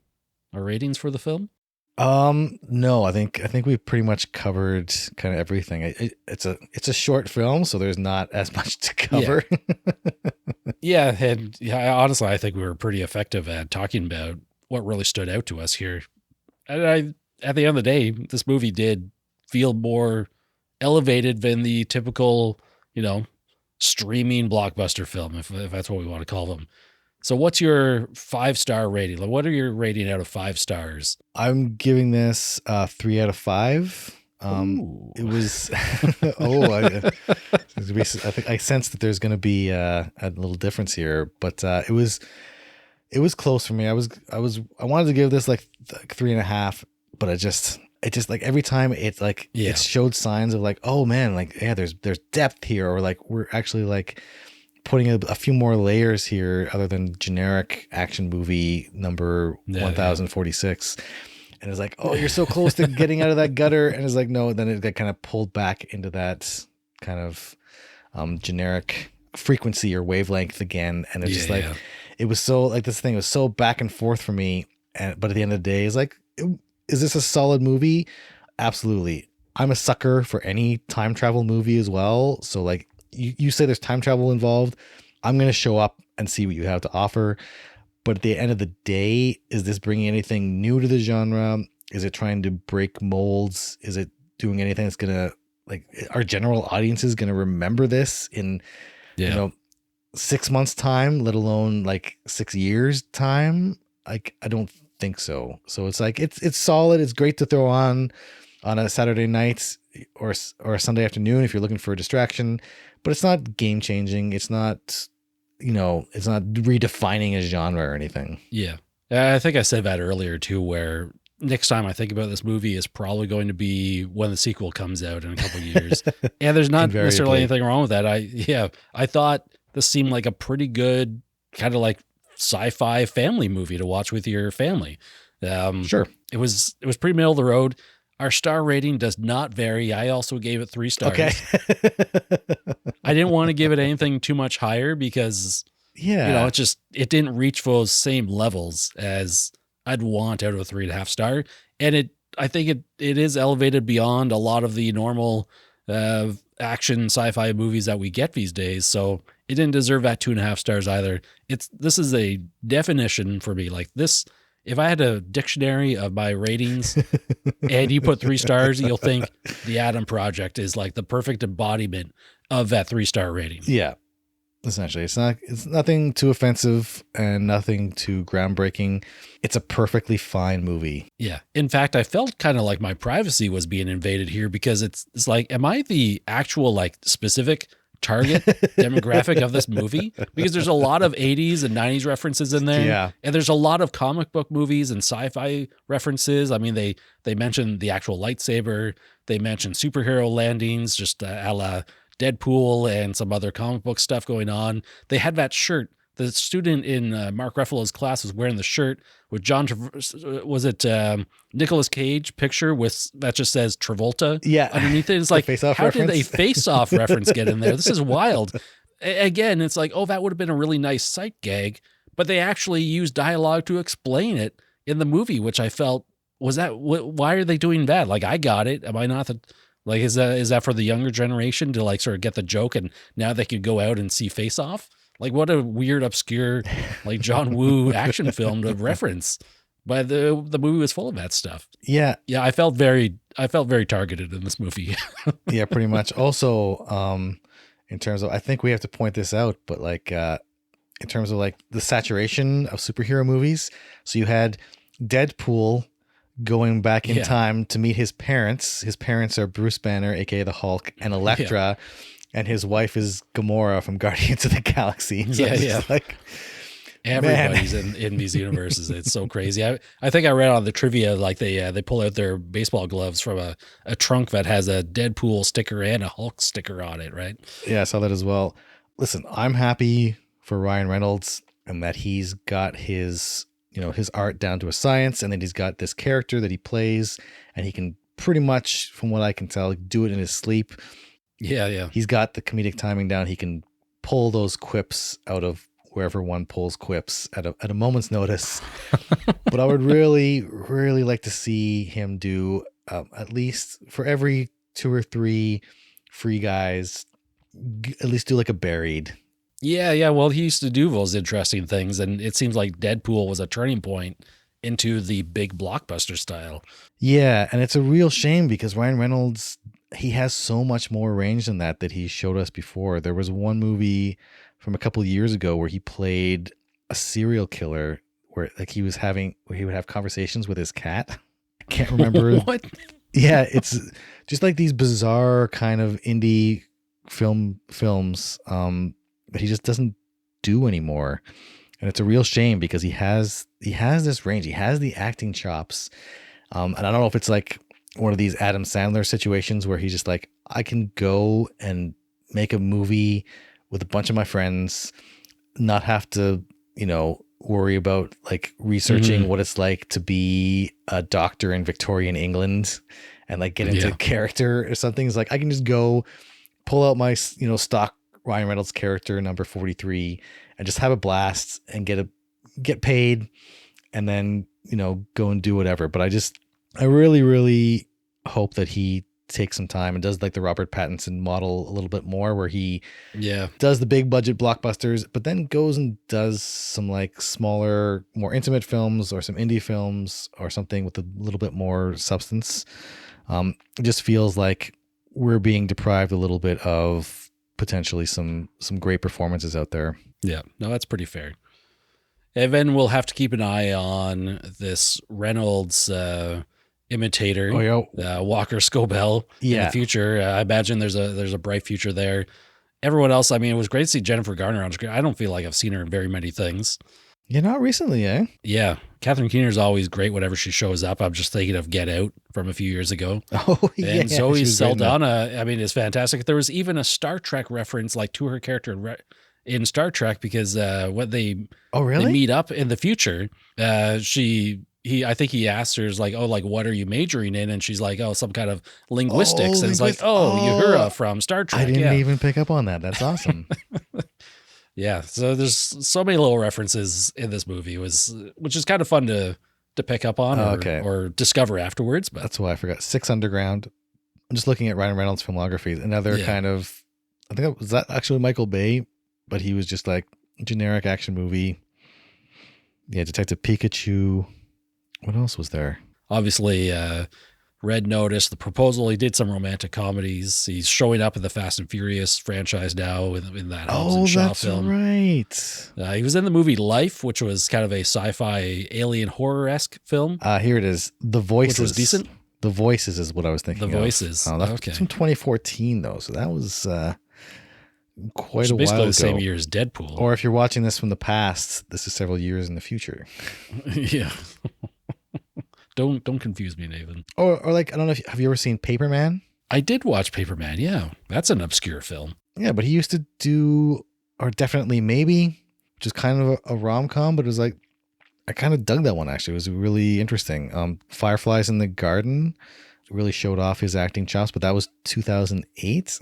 for the film? No, I think we've pretty much covered kind of everything. It's a short film, so there's not as much to cover. Yeah. And honestly, I think we were pretty effective at talking about what really stood out to us here. And at the end of the day, this movie did feel more elevated than the typical, you know, streaming blockbuster film, if that's what we want to call them. So what's your 5-star rating? Like, what are your rating out of 5 stars? I'm giving this 3 out of 5. It was, I think I sense that there's going to be a little difference here, but it was close for me. I wanted to give this like 3.5, but it just like every time it's like, it showed signs of like, oh man, like, yeah, there's depth here, or like we're actually like putting a few more layers here other than generic action movie number 1046. And it's like, oh, you're so close to getting out of that gutter. And it's like, no, then it got kind of pulled back into that kind of generic frequency or wavelength again. And it's it was so like, this thing was so back and forth for me. But at the end of the day, it's like, is this a solid movie? Absolutely. I'm a sucker for any time travel movie as well. So like, you say there's time travel involved, I'm going to show up and see what you have to offer. But at the end of the day, is this bringing anything new to the genre? Is it trying to break molds? Is it doing anything that's going to, like, our general audience is going to remember this in, 6 months time, let alone like 6 years time? Like, I don't think so. So it's like, it's solid. It's great to throw on a Saturday night or a Sunday afternoon if you're looking for a distraction. But it's not game changing. It's not, it's not redefining a genre or anything. Yeah. I think I said that earlier too, where next time I think about this movie is probably going to be when the sequel comes out in a couple of years. And there's not necessarily anything wrong with that. I thought this seemed like a pretty good kind of like sci-fi family movie to watch with your family. Sure. It was pretty middle of the road. Our star rating does not vary. I also gave it 3 stars. Okay. I didn't want to give it anything too much higher because, it didn't reach those same levels as I'd want out of a 3.5 star. And I think it is elevated beyond a lot of the normal action sci-fi movies that we get these days. So it didn't deserve that 2.5 stars either. This is a definition for me. Like this, if I had a dictionary of my ratings and you put 3 stars, you'll think The Adam Project is like the perfect embodiment of that 3-star rating. Yeah. Essentially, it's nothing too offensive and nothing too groundbreaking. It's a perfectly fine movie. Yeah. In fact, I felt kind of like my privacy was being invaded here because it's like, am I the actual like specific target demographic of this movie? Because there's a lot of 80s and 90s references in there. Yeah. And there's a lot of comic book movies and sci-fi references. I mean, they mentioned the actual lightsaber. They mentioned superhero landings, just a la Deadpool and some other comic book stuff going on. They had that shirt. The student in Mark Ruffalo's class was wearing the shirt with Nicolas Cage picture with that just says Travolta underneath it. It's like, how did a face-off reference get in there? This is wild. Again, it's like, oh, that would have been a really nice sight gag, but they actually used dialogue to explain it in the movie, which I felt why are they doing that? Like, I got it. Am I not Like, is that for the younger generation to like sort of get the joke, and now they could go out and see Face Off? Like, what a weird, obscure, like John Woo action film to reference. But the movie was full of that stuff. Yeah. Yeah, I felt very targeted in this movie. Yeah, pretty much. Also, in terms of, I think we have to point this out, but like in terms of like the saturation of superhero movies. So you had Deadpool going back in time to meet his parents. His parents are Bruce Banner, aka the Hulk, and Elektra, and his wife is Gamora from Guardians of the Galaxy. So like, everybody's in these universes. It's so crazy. I think I read on the trivia, like they pull out their baseball gloves from a trunk that has a Deadpool sticker and a Hulk sticker on it, right? Yeah, I saw that as well. Listen, I'm happy for Ryan Reynolds and that he's got his art down to a science, and then he's got this character that he plays, and he can pretty much, from what I can tell, do it in his sleep. Yeah. He's got the comedic timing down. He can pull those quips out of wherever one pulls quips at a moment's notice. But I would really, really like to see him do at least for every 2 or 3 Free Guys, at least do like a Buried. Yeah. Well, he used to do those interesting things, and it seems like Deadpool was a turning point into the big blockbuster style. Yeah, and it's a real shame because Ryan Reynolds, he has so much more range than that he showed us before. There was one movie from a couple of years ago where he played a serial killer where he would have conversations with his cat. I can't remember. What? Yeah, it's just like these bizarre kind of indie films that he just doesn't do anymore. And it's a real shame because he has this range. He has the acting chops. And I don't know if it's like one of these Adam Sandler situations where he's just like, I can go and make a movie with a bunch of my friends, not have to, worry about like researching what it's like to be a doctor in Victorian England and like get into character or something. It's like, I can just go pull out my, stock Ryan Reynolds character number 43 and just have a blast and get paid and then, go and do whatever. But I really, really hope that he takes some time and does like the Robert Pattinson model a little bit more, where he does the big budget blockbusters, but then goes and does some like smaller, more intimate films or some indie films or something with a little bit more substance. It just feels like we're being deprived a little bit of potentially some great performances out there. Yeah, no, that's pretty fair. And then we'll have to keep an eye on this Reynolds imitator, Walker Scobell in the future. I imagine there's a bright future there. Everyone else, I mean, it was great to see Jennifer Garner on screen. I don't feel like I've seen her in very many things. Yeah, not recently, eh? Yeah. Catherine Keener's always great whenever she shows up. I'm just thinking of Get Out from a few years ago. Oh, yeah. And Zoe Saldana, I mean, is fantastic. There was even a Star Trek reference like to her character in Star Trek because when they meet up in the future, I think he asked her, like, oh, like, what are you majoring in? And she's like, oh, some kind of linguistics. And it's like, Uhura from Star Trek. I didn't even pick up on that. That's awesome. Yeah. So there's so many little references in this movie, which is kind of fun to pick up on or discover afterwards. But that's why I forgot. 6 Underground. I'm just looking at Ryan Reynolds' filmography. Another kind of, I think was that actually Michael Bay, but he was just like generic action movie. Yeah. Detective Pikachu. What else was there? Obviously, Red Notice, The Proposal. He did some romantic comedies. He's showing up in the Fast and Furious franchise now in that Hobbs and Shaw film. Right. He was in the movie Life, which was kind of a sci-fi alien horror-esque film. Here it is. The Voices. Which was decent. The Voices is what I was thinking. The Voices. That's from 2014 though, so that was quite a while ago. Basically the same year as Deadpool. Or if you're watching this from the past, this is several years in the future. Yeah. Don't confuse me, Nathan. Or like, I don't know have you ever seen Paperman? I did watch Paperman. Yeah, that's an obscure film. Yeah, but he used to do, or Definitely Maybe, which is kind of a rom-com, but it was like, I kind of dug that one actually. It was really interesting. Fireflies in the Garden really showed off his acting chops, but that was 2008.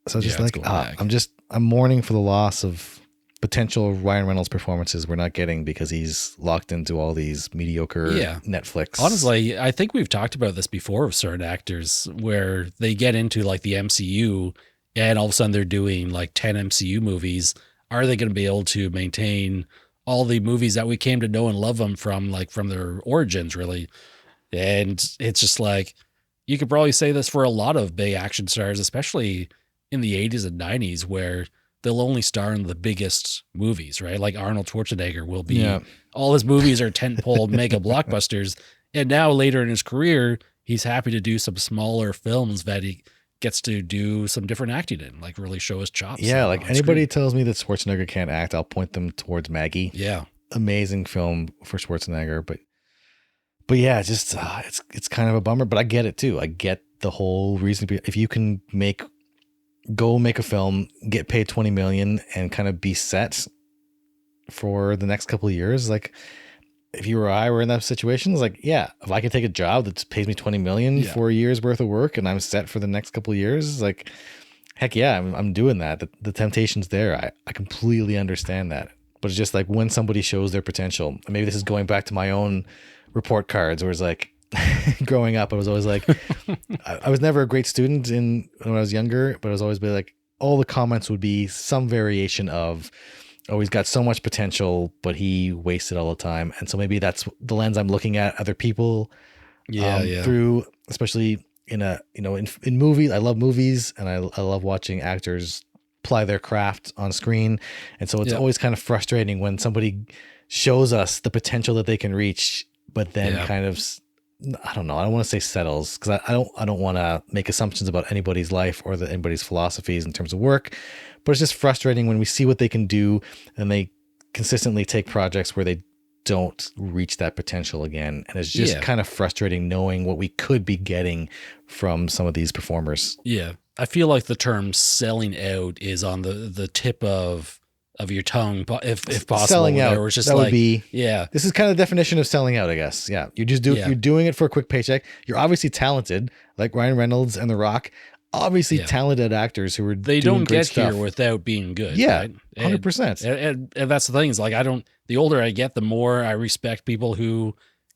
So just like, I'm mourning for the loss of potential Ryan Reynolds performances we're not getting because he's locked into all these mediocre Netflix. Honestly, I think we've talked about this before with certain actors where they get into like the MCU and all of a sudden they're doing like 10 MCU movies. Are they going to be able to maintain all the movies that we came to know and love them from their origins, really? And it's just like, you could probably say this for a lot of big action stars, especially in the 80s and 90s, where they'll only star in the biggest movies, right? Like Arnold Schwarzenegger will be, all his movies are tentpole mega blockbusters. And now later in his career, he's happy to do some smaller films that he gets to do some different acting in, like really show his chops. Yeah, like anybody tells me that Schwarzenegger can't act, I'll point them towards Maggie. Yeah. Amazing film for Schwarzenegger. But yeah, just it's kind of a bummer, but I get it too. I get the whole reason. If you can go make a film, get paid $20 million and kind of be set for the next couple of years. Like if you or I were in that situation, it's like, yeah, if I could take a job that pays me $20 million for a year's worth of work and I'm set for the next couple of years, like, heck yeah, I'm doing that. The temptation's there. I completely understand that. But it's just like when somebody shows their potential, maybe this is going back to my own report cards where it's like, growing up, I was always like, I was never a great student when I was younger, but I was always be like, all the comments would be some variation of, oh, he's got so much potential, but he wasted all the time. And so maybe that's the lens I'm looking at other people through, especially in movies. I love movies and I love watching actors ply their craft on screen. And so it's always kind of frustrating when somebody shows us the potential that they can reach, but then kind of, I don't know. I don't want to say settles because I don't want to make assumptions about anybody's life or anybody's philosophies in terms of work, but it's just frustrating when we see what they can do and they consistently take projects where they don't reach that potential again. And it's just kind of frustrating knowing what we could be getting from some of these performers. Yeah. I feel like the term selling out is on the tip of your tongue, if possible. Selling out. It's just that like, would be, yeah. This is kind of the definition of selling out, I guess. Yeah. You're doing it for a quick paycheck. You're obviously talented, like Ryan Reynolds and The Rock. Obviously talented actors who are they doing don't great get stuff. here without being good. Yeah, right? 100%. And that's the thing is like, the older I get, the more I respect people who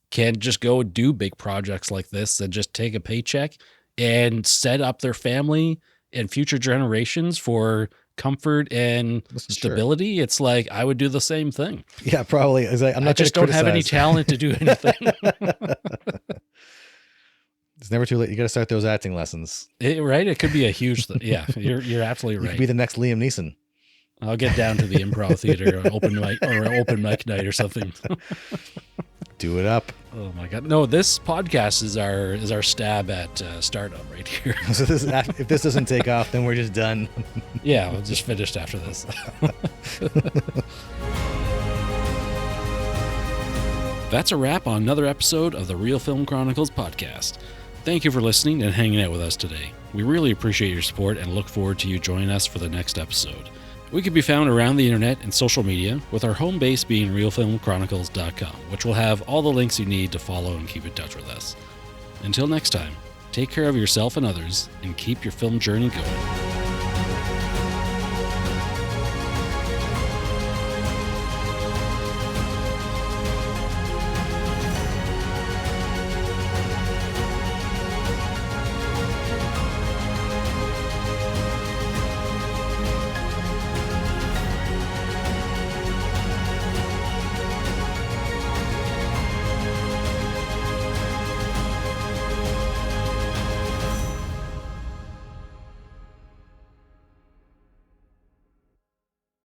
can just go do big projects like this and just take a paycheck and set up their family and future generations for comfort and stability. Sure. It's like, I would do the same thing. Yeah, probably. I just don't have any talent to do anything. It's never too late. You got to start those acting lessons. Right? It could be a huge thing. Yeah, you're absolutely right. You could be the next Liam Neeson. I'll get down to the improv theater or open mic night or something. Do it up. Oh my God. No, this podcast is our stab at stardom right here. So if this doesn't take off, then we're just done. Yeah, we'll just finish after this. That's a wrap on another episode of the Reel Film Chronicles podcast. Thank you for listening and hanging out with us today. We really appreciate your support and look forward to you joining us for the next episode. We can be found around the internet and social media, with our home base being reelfilmchronicles.com, which will have all the links you need to follow and keep in touch with us. Until next time, take care of yourself and others, and keep your film journey going.